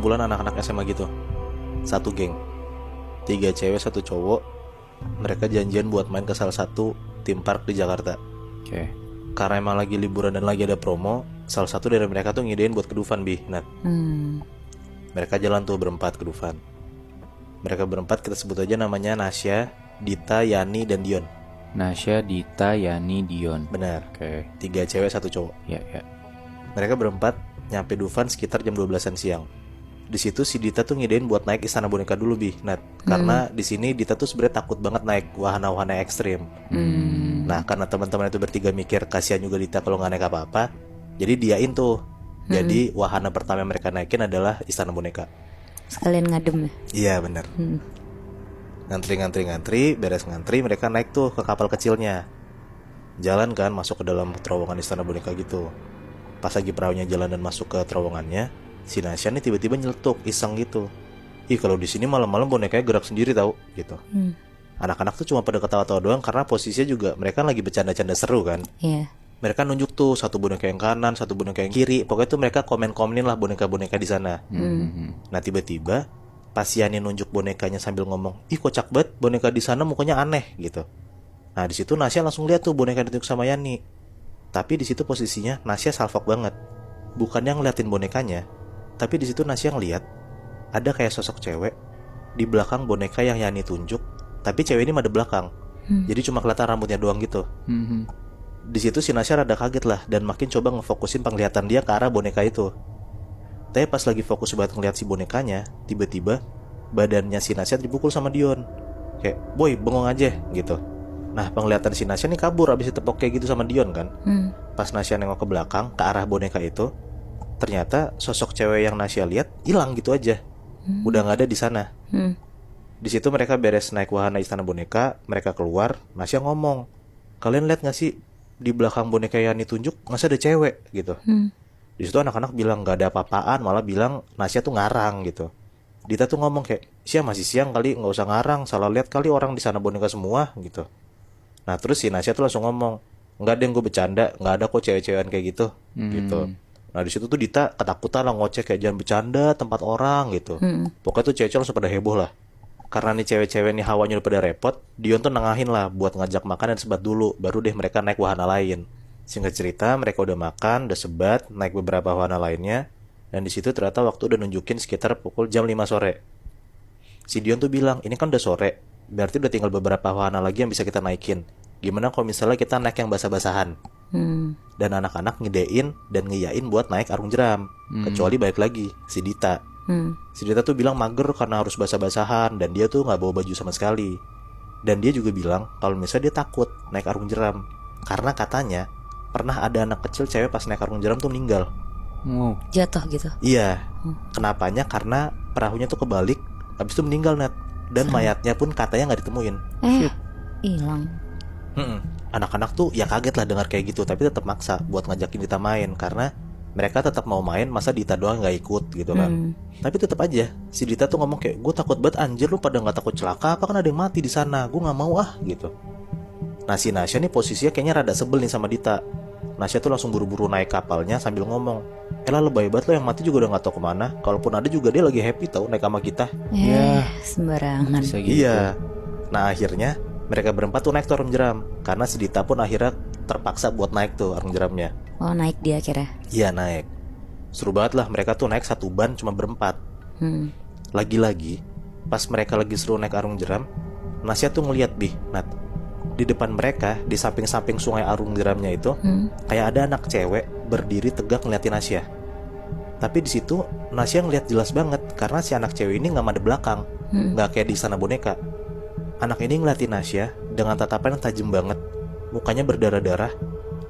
kumpulan anak-anak SMA gitu. Satu geng, 3 cewek 1 cowok. Mereka janjian buat main ke salah satu theme park di Jakarta. Oke. Karena emang lagi liburan dan lagi ada promo, salah satu dari mereka tuh ngidein buat ke Dufan, Bi. Nah, mereka jalan tuh berempat ke Dufan. Mereka berempat kita sebut aja namanya Nasya, Dita, Yani, dan Dion. Nasya, Dita, Yani, Dion. Benar. Oke. 3 cewek 1 cowok. Ya. Mereka berempat nyampe Dufan sekitar jam 12-an siang. Di situ si Dita tuh ngidein buat naik Istana Boneka dulu, Bi. Nah, karena di sini Dita tuh sebenarnya takut banget naik wahana-wahana ekstrim. Nah, karena teman-teman itu bertiga mikir kasihan juga Dita kalau nggak naik apa-apa, jadi diain tuh. Jadi wahana pertama yang mereka naikin adalah Istana Boneka. Sekalian ngadem ya. Iya benar. Ngantri, beres ngantri mereka naik tuh ke kapal kecilnya. Jalan kan masuk ke dalam terowongan Istana Boneka gitu. Pas lagi perahunya jalan dan masuk ke terowongannya, si Nasya nih tiba-tiba nyeletuk iseng gitu. Ih, kalau di sini malam-malam bonekanya gerak sendiri tahu gitu. Anak-anak tuh cuma pada ketawa-tawa doang karena posisinya juga mereka lagi bercanda-canda seru kan. Iya. Mereka nunjuk tuh satu boneka yang kanan, satu boneka yang kiri. Pokoknya tuh mereka komen-komenin lah boneka-boneka di sana. Nah, tiba-tiba pas Yani nunjuk bonekanya sambil ngomong, "Ih, kocak banget, boneka di sana mukanya aneh," gitu. Nah, di situ Nasya langsung lihat tuh boneka yang ditunjuk sama Yani. Tapi di situ posisinya Nasya salfok banget. Bukannya ngeliatin bonekanya, tapi di situ Nasya ngeliat ada kayak sosok cewek di belakang boneka yang Yani tunjuk, tapi cewek ini madep belakang. Jadi cuma kelihatan rambutnya doang gitu. Di situ si Nasya rada kaget lah dan makin coba ngefokusin penglihatan dia ke arah boneka itu. Tapi pas lagi fokus banget ngeliat si bonekanya, tiba-tiba badannya si Nasya dipukul sama Dion. Kayak, "Boy, bengong aja," gitu. Nah, penglihatan si Nasya nih kabur abis ditepok kayak gitu sama Dion kan. Pas Nasya nengok ke belakang ke arah boneka itu, ternyata sosok cewek yang Nasya lihat hilang gitu aja. Udah nggak ada di sana. Di situ mereka beres naik wahana Istana Boneka, mereka keluar. Nasya ngomong, "Kalian lihat nggak sih di belakang boneka yang ditunjuk masa ada cewek?" gitu. Di situ anak-anak bilang nggak ada apa-apaan, malah bilang Nasya tuh ngarang gitu. Dita tuh ngomong kayak, "Sia, masih siang kali, nggak usah ngarang, salah lihat kali orang di sana boneka semua," gitu. Nah, terus si Nasya tuh langsung ngomong, "Nggak ada yang gue bercanda, nggak ada kok cewek-cewekan kayak gitu," gitu. Nah, di situ tuh Dita ketakutan lah, ngoceh kayak, "Jangan bercanda tempat orang," gitu. Pokoknya tuh cewek-cewek langsung pada heboh lah. Karena nih cewek-cewek nih hawanya udah pada repot, Dion tuh nengahin lah buat ngajak makan dan sebat dulu, baru deh mereka naik wahana lain. Singkat cerita, mereka udah makan, udah sebat, naik beberapa wahana lainnya, dan di situ ternyata waktu udah nunjukin sekitar pukul jam 5 sore. Si Dion tuh bilang, "Ini kan udah sore, berarti udah tinggal beberapa wahana lagi yang bisa kita naikin. Gimana kalau misalnya kita naik yang basah-basahan?" Dan anak-anak ngedein dan ngiyain buat naik arung jeram. Kecuali balik lagi, si Dita. Si Dita tuh bilang mager karena harus basah-basahan, dan dia tuh gak bawa baju sama sekali. Dan dia juga bilang kalau misalnya dia takut naik arung jeram, karena katanya pernah ada anak kecil cewek pas naik arung jeram tuh meninggal. Jatuh gitu. Iya. Kenapanya? Karena perahunya tuh kebalik, habis itu meninggal, Nat. Dan mayatnya pun katanya gak ditemuin. Hilang. Anak-anak tuh ya kaget lah dengar kayak gitu, tapi tetap maksa buat ngajakin Dita main karena mereka tetap mau main, masa Dita doang nggak ikut gitu kan. Tapi tetap aja si Dita tuh ngomong kayak, "Gue takut banget, anjir, lu pada nggak takut celaka apa, kan ada yang mati di sana, gue nggak mau ah," gitu. Nah, si Nasya nih posisinya kayaknya rada sebel nih sama Dita. Nasya tuh langsung buru-buru naik kapalnya sambil ngomong, "Elah, lebay banget lo, yang mati juga udah nggak tahu kemana. Kalaupun ada juga dia lagi happy tau naik sama kita." Sembarangan. Bisa gitu. Iya. Nah, akhirnya mereka berempat tuh naik tuh arung jeram, karena si Dita pun akhirnya terpaksa buat naik tuh arung jeramnya. Oh, naik dia akhirnya. Iya, naik. Seru banget lah, mereka tuh naik satu ban cuma berempat. Lagi-lagi pas mereka lagi seru naik arung jeram, Nasya tuh ngeliat, Bi, Nat, di depan mereka, di samping-samping sungai arung jeramnya itu, kayak ada anak cewek berdiri tegak ngeliatin Nasya. Tapi di situ Nasya ngeliat jelas banget karena si anak cewek ini nggak madep belakang, nggak kayak di Istana Boneka. Anak ini ngeliatin Nasya dengan tatapan yang tajam banget, mukanya berdarah-darah,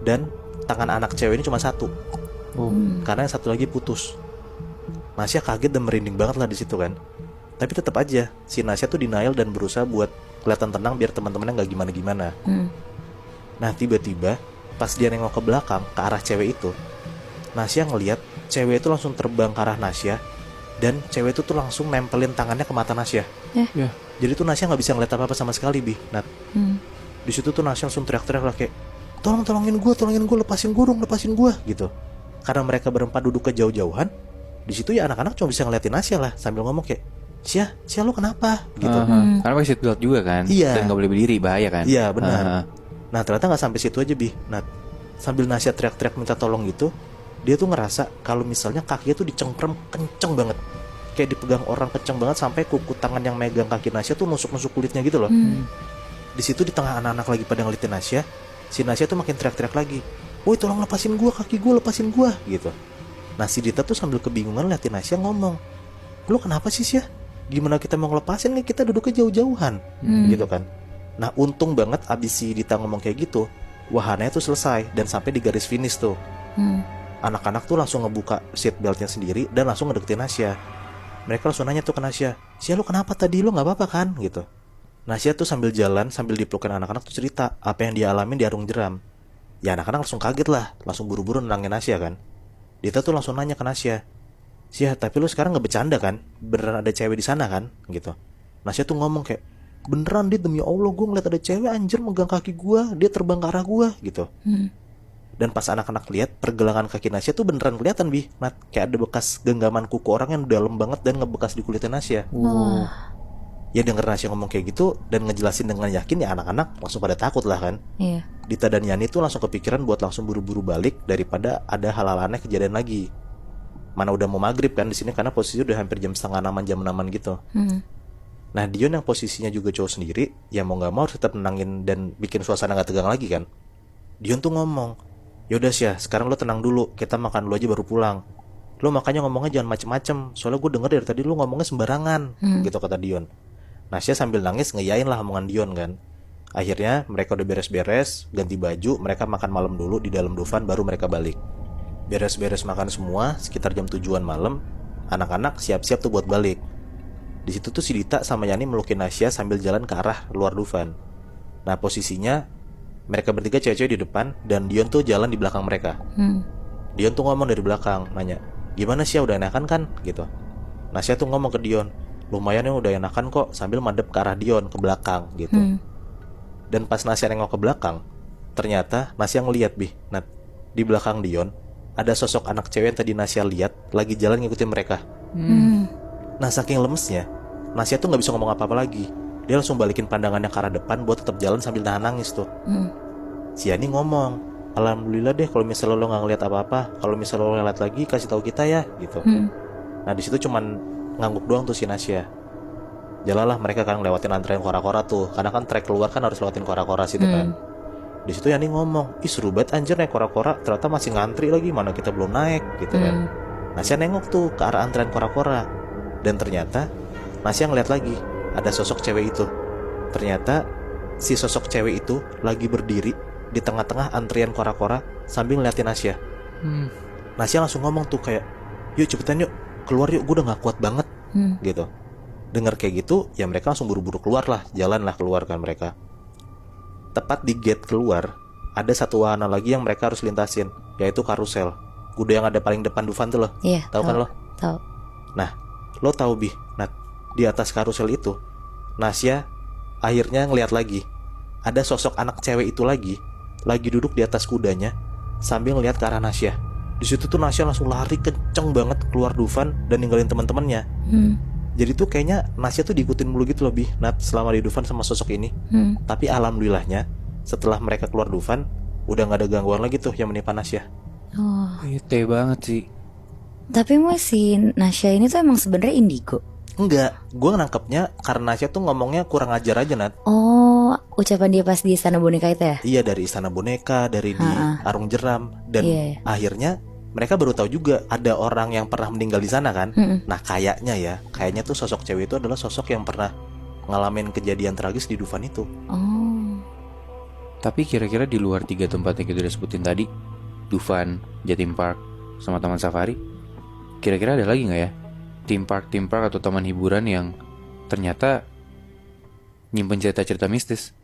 dan tangan anak cewek ini cuma satu, karena yang satu lagi putus. Nasya kaget dan merinding banget lah di situ kan. Tapi tetap aja si Nasya tuh denial dan berusaha buat kelihatan tenang biar teman-temannya nggak gimana-gimana. Nah, tiba-tiba pas dia nengok ke belakang ke arah cewek itu, Nasya ngeliat cewek itu langsung terbang ke arah Nasya, dan cewek itu tuh langsung nempelin tangannya ke mata Nasya. Jadi tuh Nasya nggak bisa ngeliat apa-apa sama sekali, Bi, Nat. Di situ tuh Nasya langsung teriak-teriak lah kayak, tolongin gue, lepasin gue gitu. Karena mereka berempat duduk kejauh-jauhan, Di situ ya anak-anak cuma bisa ngeliatin Nasya lah sambil ngomong kayak, Sia lu kenapa? Gitu. Karena pakai seatbelt juga kan. Iya. Dan gak boleh berdiri, bahaya kan. Iya benar. Nah ternyata nggak sampai situ aja Bi. Nah sambil Nasya teriak-teriak minta tolong gitu, dia tuh ngerasa kalau misalnya kakinya tuh dicengkrem kenceng banget, kayak dipegang orang kenceng banget sampai kuku tangan yang megang kaki Nasya tuh nusuk-nusuk kulitnya gitu loh. Di situ di tengah anak-anak lagi pada ngeliatin Nasya, si Nasya tuh makin teriak-teriak lagi, woi tolong lepasin gua, kaki gua lepasin gua gitu. Nah si Dita tuh sambil kebingungan liatin Nasya ngomong, lu kenapa sih Sya? Gimana kita mau ngelepasin nih, kita duduknya jauh-jauhan gitu kan. Nah untung banget abis si Dita ngomong kayak gitu, wahananya tuh selesai dan sampai di garis finish tuh. Anak-anak tuh langsung ngebuka seat beltnya sendiri dan langsung ngedeketin Nasya. Mereka langsung nanya tuh ke Nasya, Sya lu kenapa tadi, lu gak apa-apa kan gitu. Nasya tuh sambil jalan sambil dipelukan anak-anak tuh cerita apa yang dia alamin di Arung Jeram. Ya anak-anak langsung kaget lah, langsung buru-buru nenangin Nasya kan. Dita tuh langsung nanya ke Nasya, Sya tapi lu sekarang gak bercanda kan, beneran ada cewek di sana kan gitu. Nasya tuh ngomong kayak, beneran Dit, demi Allah gue ngeliat ada cewek anjir megang kaki gue, dia terbang ke arah gue gitu. Dan pas anak-anak lihat pergelangan kaki Nasya tuh beneran kelihatan Bi, Nat, kayak ada bekas genggaman kuku orang yang dalam banget dan ngebekas di kulitnya Nasya. Ya denger Nasya ngomong kayak gitu dan ngejelasin dengan yakin, ya anak-anak langsung pada takut lah kan. Iya. Dita dan Yani tuh langsung kepikiran buat langsung buru-buru balik daripada ada hal-hal aneh kejadian lagi. Mana udah mau maghrib kan di sini karena posisi udah hampir jam setengah 6, jam 6 gitu. Nah Dion yang posisinya juga cowok sendiri, ya mau nggak mau harus tetap nenangin dan bikin suasana nggak tegang lagi kan. Dion tuh ngomong, yaudah Sya sekarang lo tenang dulu, kita makan dulu aja baru pulang. Lo makanya ngomongnya jangan macem-macem, soalnya gue denger dari tadi lo ngomongnya sembarangan gitu kata Dion. Nah Sya sambil nangis ngeyain lah omongan Dion kan. Akhirnya mereka udah beres-beres, ganti baju, mereka makan malam dulu di dalam Dufan baru mereka balik. Beres-beres makan semua, sekitar jam 7-an malam, anak-anak siap-siap tuh buat balik. Di situ tuh si Dita sama Yani melukin Nasya sambil jalan ke arah luar Dufan. Nah posisinya mereka bertiga cewek-cewek di depan dan Dion tuh jalan di belakang mereka. Dion tuh ngomong dari belakang, nanya, gimana Sya udah enakan kan? Gitu. Nasya tuh ngomong ke Dion, lumayan ya udah enakan kok, sambil madep ke arah Dion ke belakang gitu. Dan pas Nasya nengok ke belakang, ternyata Nasya ngeliat Bi, Nat, di belakang Dion ada sosok anak cewek yang tadi Nasya lihat lagi jalan ngikutin mereka. Nah saking lemesnya, Nasya tuh gak bisa ngomong apa-apa lagi. Dia langsung balikin pandangannya ke arah depan buat tetap jalan sambil nahan nangis tuh. Si Yani ngomong, alhamdulillah deh kalau misalnya lo gak ngeliat apa-apa, kalau misalnya lo ngeliat lagi kasih tahu kita ya gitu. Nah di situ cuman ngangguk doang tuh si Nasya. Jalanlah mereka kan lewatin antrean kora-kora tuh, karena kan trek keluar kan harus lewatin kora-kora situ kan. Di situ Yani ngomong, ih seru banget anjir naik kora-kora, ternyata masih ngantri lagi, mana kita belum naik gitu kan. Nasya nengok tuh ke arah antrean kora-kora, dan ternyata Nasya ngeliat lagi ada sosok cewek itu. Ternyata si sosok cewek itu lagi berdiri di tengah-tengah antrian kora-kora sambil ngeliatin Nasya. Nasya langsung ngomong tuh kayak, yuk cepetan yuk keluar yuk, gue udah gak kuat banget gitu. Dengar kayak gitu ya mereka langsung buru-buru keluar lah, jalan lah keluar kan mereka. Tepat di gate keluar ada satu wahana lagi yang mereka harus lintasin, yaitu karusel. Kuda yang ada paling depan Dufan tuh loh. Iya. Tahu kan lo? Tahu. Nah, lo tahu Bi, Nat, di atas karusel itu Nasya akhirnya ngeliat lagi ada sosok anak cewek itu lagi duduk di atas kudanya sambil ngeliat ke arah Nasya. Di situ tuh Nasya langsung lari kenceng banget keluar Dufan dan ninggalin teman-temannya. Jadi tuh kayaknya Nasya tuh diikutin mulu gitu loh Bi, Nat, selama di Dufan sama sosok ini. Tapi alhamdulillahnya setelah mereka keluar Dufan udah gak ada gangguan lagi tuh yang menimpa Nasya. Bete banget sih. Tapi si Nasya ini tuh emang sebenarnya indigo. Enggak, gue nangkepnya karena Nasya tuh ngomongnya kurang ajar aja Nat. Oh, ucapan dia pas di Istana Boneka itu ya? Iya, dari Istana Boneka, dari di Arung Jeram. Dan akhirnya mereka baru tahu juga ada orang yang pernah meninggal di sana kan. Nah kayaknya tuh sosok cewek itu adalah sosok yang pernah ngalamin kejadian tragis di Dufan itu. Tapi kira-kira di luar 3 tempat yang kita udah sebutin tadi, Dufan, Jatim Park, sama Taman Safari, kira-kira ada lagi gak ya theme park atau taman hiburan yang ternyata nyimpen cerita-cerita mistis?